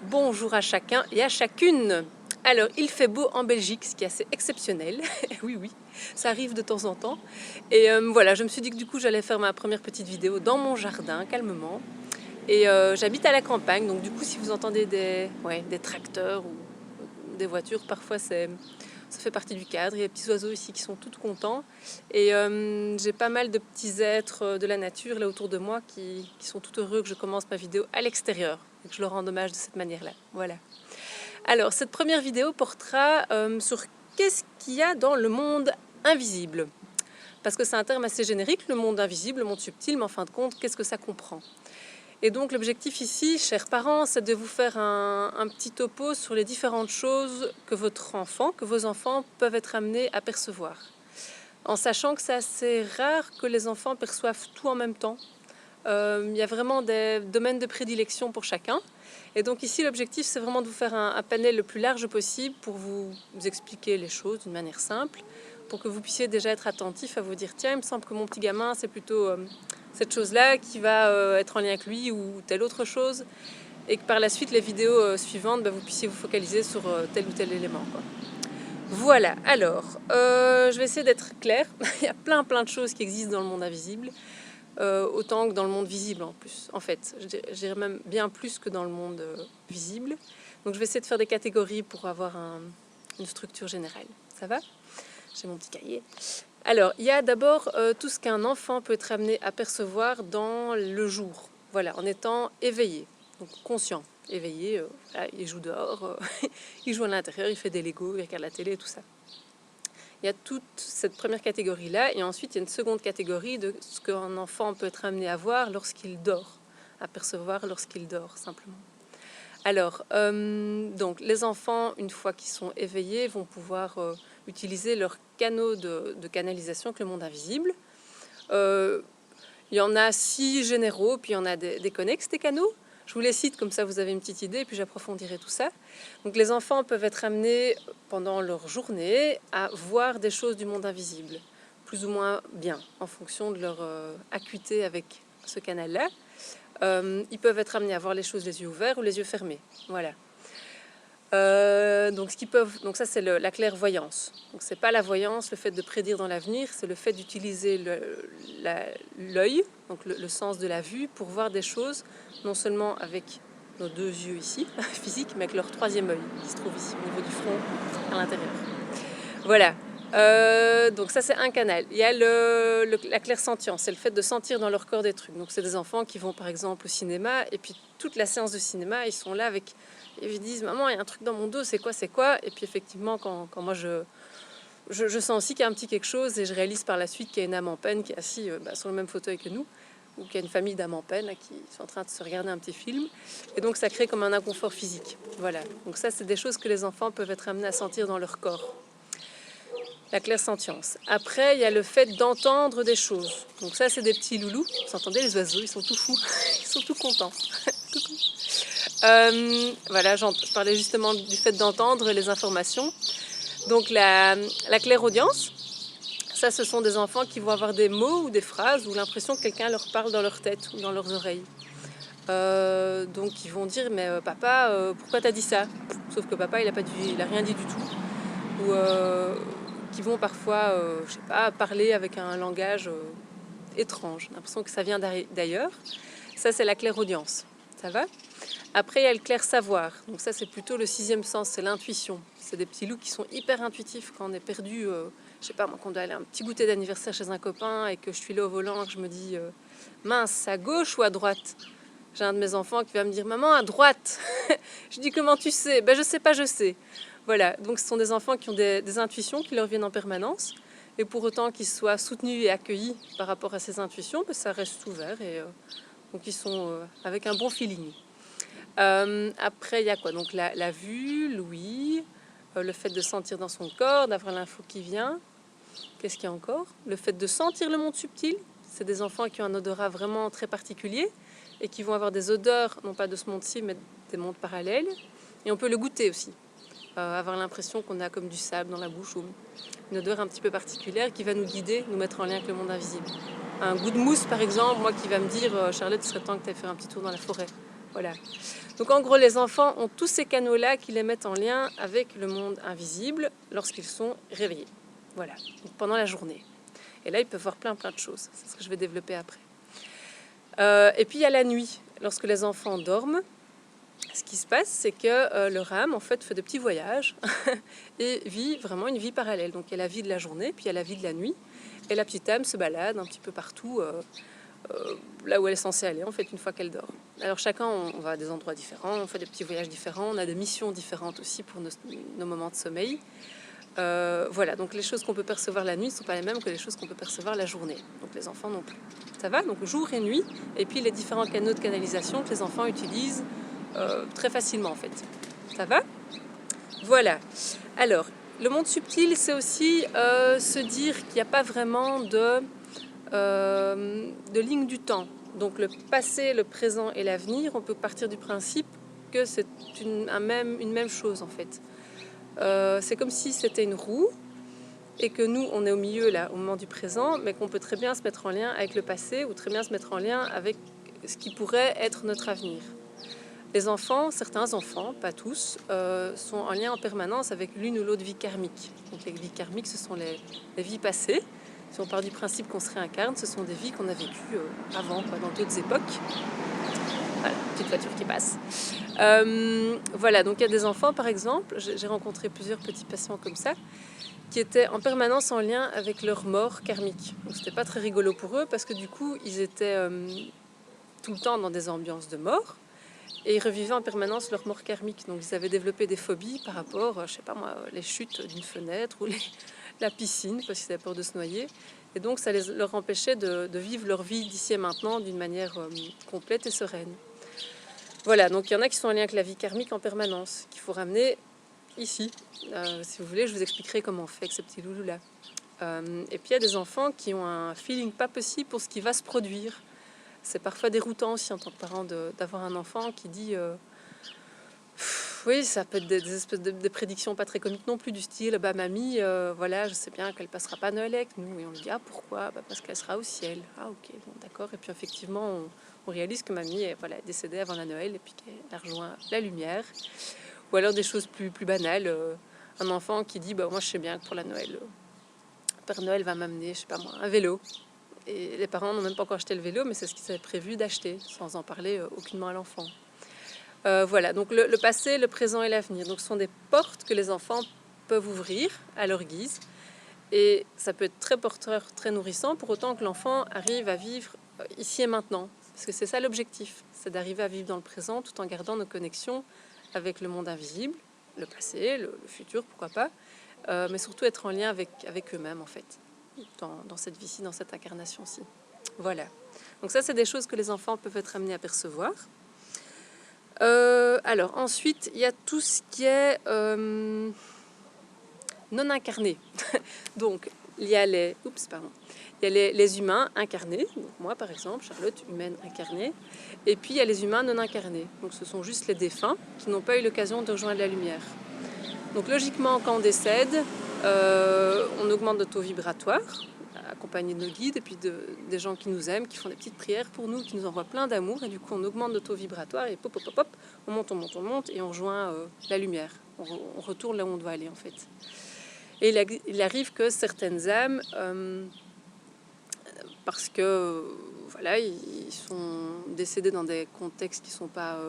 Bonjour à chacun et à chacune. Alors, il fait beau en Belgique, ce qui est assez exceptionnel. Oui, oui, ça arrive de temps en temps. Et voilà, je me suis dit que du coup, j'allais faire ma première petite vidéo dans mon jardin, calmement. Et j'habite à la campagne, donc du coup, si vous entendez des tracteurs ou des voitures, parfois ça fait partie du cadre. Il y a des petits oiseaux ici qui sont tous contents. Et j'ai pas mal de petits êtres de la nature là autour de moi qui sont tout heureux que je commence ma vidéo à l'extérieur et que je leur rends hommage de cette manière-là. Voilà. Alors, cette première vidéo portera sur qu'est-ce qu'il y a dans le monde invisible. Parce que c'est un terme assez générique, le monde invisible, le monde subtil, mais en fin de compte, qu'est-ce que ça comprend? Et donc l'objectif ici, chers parents, c'est de vous faire un petit topo sur les différentes choses que vos enfants peuvent être amenés à percevoir. En sachant que c'est assez rare que les enfants perçoivent tout en même temps. Il y a vraiment des domaines de prédilection pour chacun. Et donc ici, l'objectif, c'est vraiment de vous faire un panel le plus large possible pour vous expliquer les choses d'une manière simple, pour que vous puissiez déjà être attentif à vous dire « Tiens, il me semble que mon petit gamin, c'est plutôt cette chose-là qui va être en lien avec lui ou telle autre chose. » Et que par la suite, les vidéos suivantes, vous puissiez vous focaliser sur tel ou tel élément, quoi. Voilà, alors, je vais essayer d'être claire. Il y a plein de choses qui existent dans le monde invisible. Autant que dans le monde visible en plus. En fait, je dirais même bien plus que dans le monde visible. Donc je vais essayer de faire des catégories pour avoir une structure générale. Ça va? J'ai mon petit cahier. Alors, il y a d'abord tout ce qu'un enfant peut être amené à percevoir dans le jour. Voilà, en étant éveillé, donc conscient. Éveillé, voilà, il joue dehors, il joue à l'intérieur, il fait des Legos, il regarde la télé, tout ça. Il y a toute cette première catégorie-là, et ensuite il y a une seconde catégorie de ce qu'un enfant peut être amené à voir lorsqu'il dort, à percevoir lorsqu'il dort, simplement. Alors, donc, les enfants, une fois qu'ils sont éveillés, vont pouvoir utiliser leurs canaux de canalisation avec le monde invisible. Il y en a 6 généraux, puis il y en a des connexes, des canaux. Je vous les cite, comme ça vous avez une petite idée, puis j'approfondirai tout ça. Donc les enfants peuvent être amenés pendant leur journée à voir des choses du monde invisible, plus ou moins bien, en fonction de leur acuité avec ce canal-là. Ils peuvent être amenés à voir les choses les yeux ouverts ou les yeux fermés. Voilà. Donc ça c'est la clairvoyance. Donc c'est pas la voyance, le fait de prédire dans l'avenir, c'est le fait d'utiliser l'œil, donc le sens de la vue, pour voir des choses, non seulement avec nos 2 yeux ici, physiques, mais avec leur 3e œil, qui se trouve ici, au niveau du front, à l'intérieur. Voilà. Donc ça c'est un canal. Il y a la clairsentience, c'est le fait de sentir dans leur corps des trucs. Donc c'est des enfants qui vont par exemple au cinéma, et puis toute la séance de cinéma, ils sont là avec... Ils disent « Maman, il y a un truc dans mon dos, c'est quoi, c'est quoi ?» Et puis effectivement, quand moi je sens aussi qu'il y a un petit quelque chose, et je réalise par la suite qu'il y a une âme en peine qui est assise sur le même fauteuil que nous, ou qu'il y a une famille d'âmes en peine là, qui sont en train de se regarder un petit film. Et donc ça crée comme un inconfort physique. Voilà. Donc ça, c'est des choses que les enfants peuvent être amenés à sentir dans leur corps. La clairsentience. Après, il y a le fait d'entendre des choses. Donc ça, c'est des petits loulous. Vous entendez les oiseaux, ils sont tout fous. Ils sont tout contents. Coucou. Voilà, je parlais justement du fait d'entendre les informations. Donc la clairaudience, ça, ce sont des enfants qui vont avoir des mots ou des phrases ou l'impression que quelqu'un leur parle dans leur tête ou dans leurs oreilles. Donc ils vont dire « Mais papa, pourquoi t'as dit ça ?» Sauf que papa, il a rien dit du tout. Ou qui vont parfois, je sais pas, parler avec un langage étrange. J'ai l'impression que ça vient d'ailleurs. Ça, c'est la clairaudience. Ça va? Après, il y a le clair-savoir. Donc ça, c'est plutôt le 6e sens, c'est l'intuition. C'est des petits loups qui sont hyper intuitifs quand on est perdu. Je sais pas, moi, quand on doit aller à un petit goûter d'anniversaire chez un copain et que je suis là au volant, que je me dis mince, à gauche ou à droite? J'ai un de mes enfants qui va me dire « Maman, à droite !» Je dis « Comment tu sais ?»« Ben, je sais pas, je sais. » Voilà, donc ce sont des enfants qui ont des intuitions qui leur viennent en permanence. Et pour autant qu'ils soient soutenus et accueillis par rapport à ces intuitions, ben, ça reste ouvert. Et donc ils sont avec un bon feeling. Après, il y a quoi? Donc la vue, l'ouïe, le fait de sentir dans son corps, d'avoir l'info qui vient. Qu'est-ce qu'il y a encore? Le fait de sentir le monde subtil. C'est des enfants qui ont un odorat vraiment très particulier et qui vont avoir des odeurs, non pas de ce monde-ci, mais des mondes parallèles. Et on peut le goûter aussi. Avoir l'impression qu'on a comme du sable dans la bouche ou une odeur un petit peu particulière qui va nous guider, nous mettre en lien avec le monde invisible. Un goût de mousse, par exemple, moi qui va me dire « Charlotte, il serait temps que tu ailles faire un petit tour dans la forêt. » Voilà. Donc en gros, les enfants ont tous ces canaux-là qui les mettent en lien avec le monde invisible lorsqu'ils sont réveillés. Voilà, donc pendant la journée. Et là, ils peuvent voir plein de choses. C'est ce que je vais développer après. Et puis il y a la nuit. Lorsque les enfants dorment, ce qui se passe, c'est que leur âme en fait des petits voyages et vit vraiment une vie parallèle. Donc il y a la vie de la journée, puis il y a la vie de la nuit. Et la petite âme se balade un petit peu partout, là où elle est censée aller en fait une fois qu'elle dort. Alors chacun, on va à des endroits différents, on fait des petits voyages différents, on a des missions différentes aussi pour nos moments de sommeil. Voilà, donc les choses qu'on peut percevoir la nuit ne sont pas les mêmes que les choses qu'on peut percevoir la journée. Donc les enfants non plus. Ça va? Donc jour et nuit, et puis les différents canaux de canalisation que les enfants utilisent très facilement en fait. Ça va? Voilà. Alors, le monde subtil, c'est aussi se dire qu'il n'y a pas vraiment de ligne du temps. Donc le passé, le présent et l'avenir, on peut partir du principe que c'est une même chose en fait. C'est comme si c'était une roue et que nous, on est au milieu là, au moment du présent, mais qu'on peut très bien se mettre en lien avec le passé ou très bien se mettre en lien avec ce qui pourrait être notre avenir. Les enfants, certains enfants, pas tous, sont en lien en permanence avec l'une ou l'autre vie karmique. Donc les vies karmiques, ce sont les vies passées. Si on part du principe qu'on se réincarne, ce sont des vies qu'on a vécues avant, dans d'autres époques. Voilà, petite voiture qui passe. Voilà, donc il y a des enfants, par exemple, j'ai rencontré plusieurs petits patients comme ça, qui étaient en permanence en lien avec leur mort karmique. Donc c'était pas très rigolo pour eux, parce que du coup, ils étaient tout le temps dans des ambiances de mort, et ils revivaient en permanence leur mort karmique. Donc ils avaient développé des phobies par rapport, je sais pas moi, les chutes d'une fenêtre ou la piscine, parce qu'ils avaient peur de se noyer. Et donc ça leur empêchait de vivre leur vie d'ici et maintenant d'une manière complète et sereine. Voilà, donc il y en a qui sont en lien avec la vie karmique en permanence, qu'il faut ramener ici. Si vous voulez, je vous expliquerai comment on fait avec ces petits loulous-là. Et puis il y a des enfants qui ont un feeling pas possible pour ce qui va se produire. C'est parfois déroutant aussi en tant que parent d'avoir un enfant qui dit oui, ça peut être des espèces de prédictions pas très comiques non plus, du style bah mamie, voilà, je sais bien qu'elle passera pas Noël avec nous. Et on lui dit ah pourquoi? Bah, parce qu'elle sera au ciel. Ah ok, bon d'accord. Et puis effectivement, on réalise que mamie est décédée avant la Noël et puis qu'elle a rejoint la lumière. Ou alors des choses plus banales, un enfant qui dit bah moi je sais bien que pour la Noël, Père Noël va m'amener, je sais pas moi, un vélo. Et les parents n'ont même pas encore acheté le vélo, mais c'est ce qu'ils avaient prévu d'acheter, sans en parler aucunement à l'enfant. Voilà, donc le passé, le présent et l'avenir. Donc ce sont des portes que les enfants peuvent ouvrir à leur guise. Et ça peut être très porteur, très nourrissant, pour autant que l'enfant arrive à vivre ici et maintenant. Parce que c'est ça l'objectif, c'est d'arriver à vivre dans le présent tout en gardant nos connexions avec le monde invisible, le passé, le futur, pourquoi pas, mais surtout être en lien avec eux-mêmes en fait, dans cette vie-ci, dans cette incarnation-ci. Voilà. Donc ça, c'est des choses que les enfants peuvent être amenés à percevoir. Alors ensuite, il y a tout ce qui est non incarné. Donc il y a les humains incarnés, donc moi par exemple, Charlotte, humaine incarnée, et puis il y a les humains non incarnés. Donc ce sont juste les défunts qui n'ont pas eu l'occasion de rejoindre la lumière. Donc logiquement, quand on décède, on augmente notre taux vibratoire, accompagné de nos guides et puis des gens qui nous aiment, qui font des petites prières pour nous, qui nous envoient plein d'amour, et du coup on augmente notre taux vibratoire et pop, on monte et on rejoint la lumière. On retourne là où on doit aller en fait. Et il arrive que certaines âmes, parce que voilà, ils sont décédés dans des contextes qui ne sont pas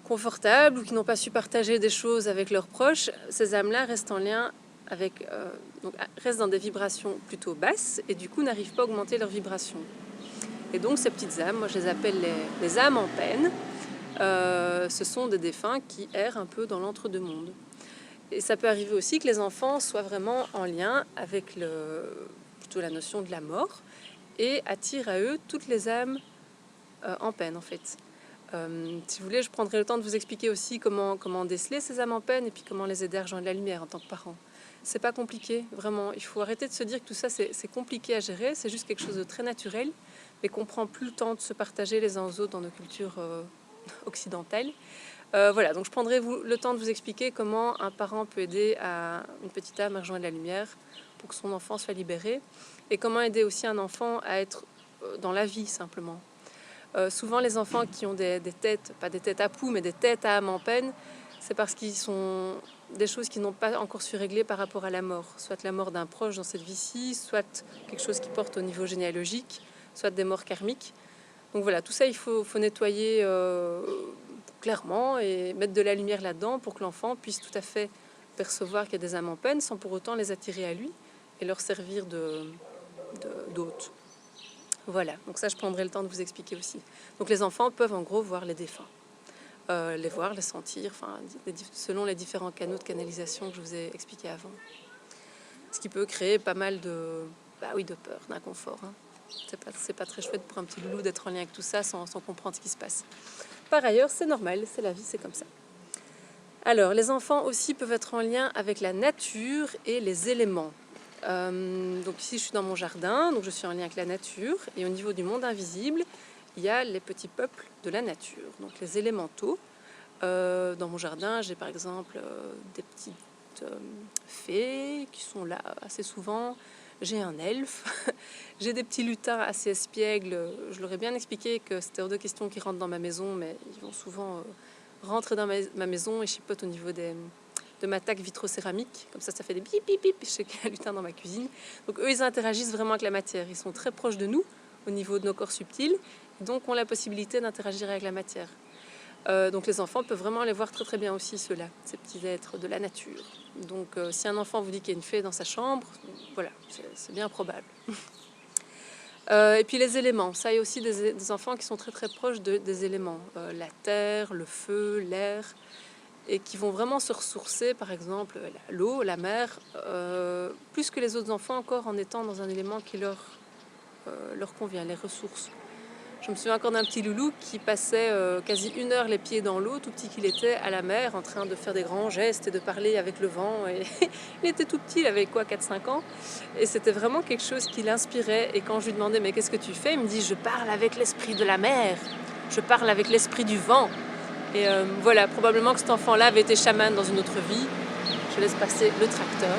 confortables ou qui n'ont pas su partager des choses avec leurs proches, ces âmes-là restent en lien avec, donc restent dans des vibrations plutôt basses et du coup n'arrivent pas à augmenter leurs vibrations. Et donc ces petites âmes, moi je les appelle les âmes en peine, ce sont des défunts qui errent un peu dans l'entre-deux-mondes. Et ça peut arriver aussi que les enfants soient vraiment en lien avec plutôt la notion de la mort et attirent à eux toutes les âmes en peine en fait. Si vous voulez, je prendrai le temps de vous expliquer aussi comment déceler ces âmes en peine et puis comment les aider à rejoindre la lumière en tant que parents. C'est pas compliqué, vraiment. Il faut arrêter de se dire que tout ça c'est compliqué à gérer, c'est juste quelque chose de très naturel, mais qu'on prend plus le temps de se partager les uns aux autres dans nos cultures occidentales. Voilà, donc je prendrai le temps de vous expliquer comment un parent peut aider une petite âme à rejoindre la lumière pour que son enfant soit libéré, et comment aider aussi un enfant à être dans la vie simplement. Souvent les enfants qui ont des têtes, pas des têtes à poux, mais des têtes à âme en peine, c'est parce qu'ils sont des choses qui n'ont pas encore su régler par rapport à la mort. Soit la mort d'un proche dans cette vie-ci, soit quelque chose qui porte au niveau généalogique, soit des morts karmiques. Donc voilà, tout ça il faut nettoyer clairement et mettre de la lumière là-dedans pour que l'enfant puisse tout à fait percevoir qu'il y a des âmes en peine sans pour autant les attirer à lui et leur servir d'hôte. Voilà, donc ça je prendrai le temps de vous expliquer aussi. Donc les enfants peuvent en gros voir les défunts, les voir, les sentir, enfin, selon les différents canaux de canalisation que je vous ai expliqués avant. Ce qui peut créer pas mal de peur, d'inconfort. Hein. C'est pas très chouette pour un petit loulou d'être en lien avec tout ça sans comprendre ce qui se passe. Par ailleurs, c'est normal, c'est la vie, c'est comme ça. Alors, les enfants aussi peuvent être en lien avec la nature et les éléments. Donc ici, je suis dans mon jardin, donc je suis en lien avec la nature. Et au niveau du monde invisible, il y a les petits peuples de la nature, donc les élémentaux. Dans mon jardin, j'ai par exemple des petites fées qui sont là assez souvent. J'ai un elfe, j'ai des petits lutins assez espiègles. Je leur ai bien expliqué que c'était hors de question qu'ils rentrent dans ma maison, mais ils vont souvent rentrer dans ma maison et chipotent au niveau de ma taque vitrocéramique. Comme ça fait des bip bip bip. Je sais qu'il y a un lutin dans ma cuisine. Donc eux, ils interagissent vraiment avec la matière. Ils sont très proches de nous au niveau de nos corps subtils. Donc ont la possibilité d'interagir avec la matière. Donc les enfants peuvent vraiment les voir très très bien aussi, ceux-là, ces petits êtres de la nature. Donc si un enfant vous dit qu'il y a une fée dans sa chambre, voilà, c'est bien probable. Et puis les éléments, ça il y a aussi des enfants qui sont très très proches des éléments. La terre, le feu, l'air, et qui vont vraiment se ressourcer, par exemple l'eau, la mer, plus que les autres enfants encore en étant dans un élément qui leur convient, les ressources. Je me souviens encore d'un petit loulou qui passait quasi 1 heure les pieds dans l'eau, tout petit qu'il était, à la mer, en train de faire des grands gestes et de parler avec le vent. Et il était tout petit, il avait quoi, 4-5 ans. Et c'était vraiment quelque chose qui l'inspirait. Et quand je lui demandais « mais qu'est-ce que tu fais ?» il me dit « je parle avec l'esprit de la mer, je parle avec l'esprit du vent ». Et voilà, probablement que cet enfant-là avait été chaman dans une autre vie. Je laisse passer le tracteur.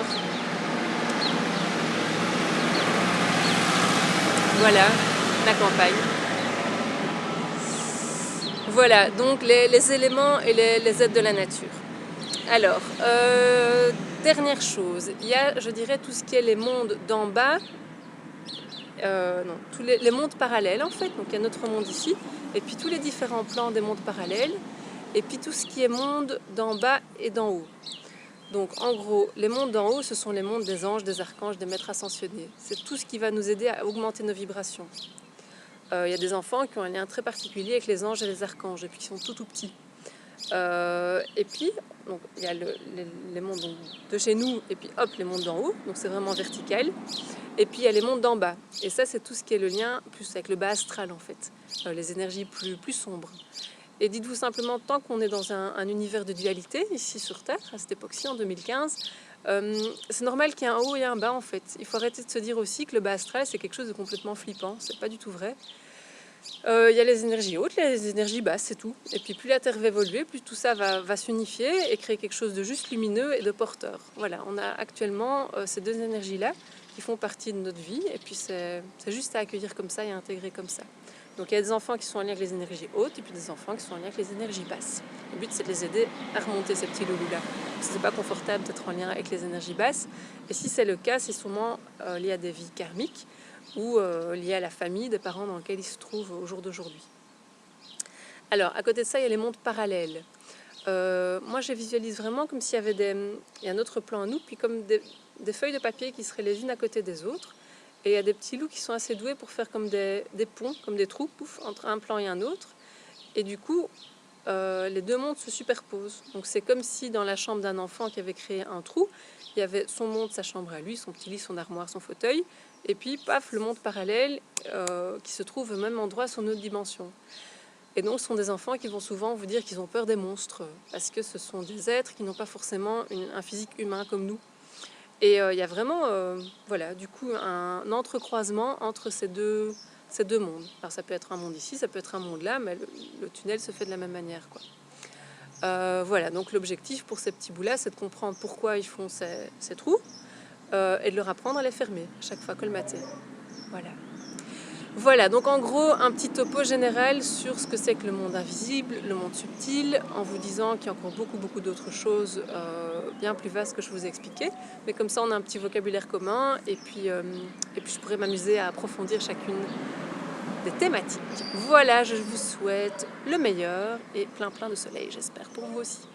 Voilà, la campagne. Voilà, donc les éléments et les êtres de la nature. Alors, dernière chose, il y a, je dirais, tout ce qui est les mondes d'en bas, tous les mondes parallèles en fait, donc il y a notre monde ici, et puis tous les différents plans des mondes parallèles, et puis tout ce qui est monde d'en bas et d'en haut. Donc en gros, les mondes d'en haut, ce sont les mondes des anges, des archanges, des maîtres ascensionnés. C'est tout ce qui va nous aider à augmenter nos vibrations. Il y a des enfants qui ont un lien très particulier avec les anges et les archanges, et puis qui sont tout petits. Et puis, donc, il y a les mondes de chez nous, et puis hop, les mondes d'en haut, donc c'est vraiment vertical. Et puis il y a les mondes d'en bas, et ça c'est tout ce qui est le lien plus avec le bas astral en fait, les énergies plus sombres. Et dites-vous simplement, tant qu'on est dans un univers de dualité, ici sur Terre, à cette époque-ci, en 2015, c'est normal qu'il y ait un haut et un bas en fait. Il faut arrêter de se dire aussi que le bas astral c'est quelque chose de complètement flippant, c'est pas du tout vrai. Il y a les énergies hautes, les énergies basses, c'est tout. Et puis plus la Terre va évoluer, plus tout ça va s'unifier et créer quelque chose de juste lumineux et de porteur. Voilà, on a actuellement ces deux énergies-là qui font partie de notre vie, et puis c'est juste à accueillir comme ça et à intégrer comme ça. Donc il y a des enfants qui sont en lien avec les énergies hautes, et puis des enfants qui sont en lien avec les énergies basses. Le but c'est de les aider à remonter ces petits loulous-là. Parce que c'est pas confortable d'être en lien avec les énergies basses, et si c'est le cas, c'est souvent lié à des vies karmiques, ou lié à la famille des parents dans lesquels ils se trouvent au jour d'aujourd'hui. Alors, à côté de ça, il y a les mondes parallèles. Moi, je visualise vraiment comme s'il y avait il y a un autre plan à nous, puis comme des feuilles de papier qui seraient les unes à côté des autres. Et il y a des petits loups qui sont assez doués pour faire comme des ponts, comme des trous, pouf, entre un plan et un autre. Et du coup, les deux mondes se superposent. Donc c'est comme si dans la chambre d'un enfant qui avait créé un trou, il y avait son monde, sa chambre à lui, son petit lit, son armoire, son fauteuil, et puis paf, le monde parallèle qui se trouve au même endroit sur une autre dimension. Et donc ce sont des enfants qui vont souvent vous dire qu'ils ont peur des monstres, parce que ce sont des êtres qui n'ont pas forcément un physique humain comme nous. Et il y a vraiment, voilà, du coup, un entrecroisement entre ces deux mondes. Alors ça peut être un monde ici, ça peut être un monde là, mais le tunnel se fait de la même manière, quoi. Voilà, donc l'objectif pour ces petits bouts-là, c'est de comprendre pourquoi ils font ces trous et de leur apprendre à les fermer à chaque fois colmater. Voilà. Voilà, donc en gros, un petit topo général sur ce que c'est que le monde invisible, le monde subtil, en vous disant qu'il y a encore beaucoup d'autres choses bien plus vastes que je vous ai expliquées. Mais comme ça, on a un petit vocabulaire commun et puis je pourrais m'amuser à approfondir chacune des thématiques. Voilà, je vous souhaite le meilleur et plein de soleil, j'espère, pour vous aussi.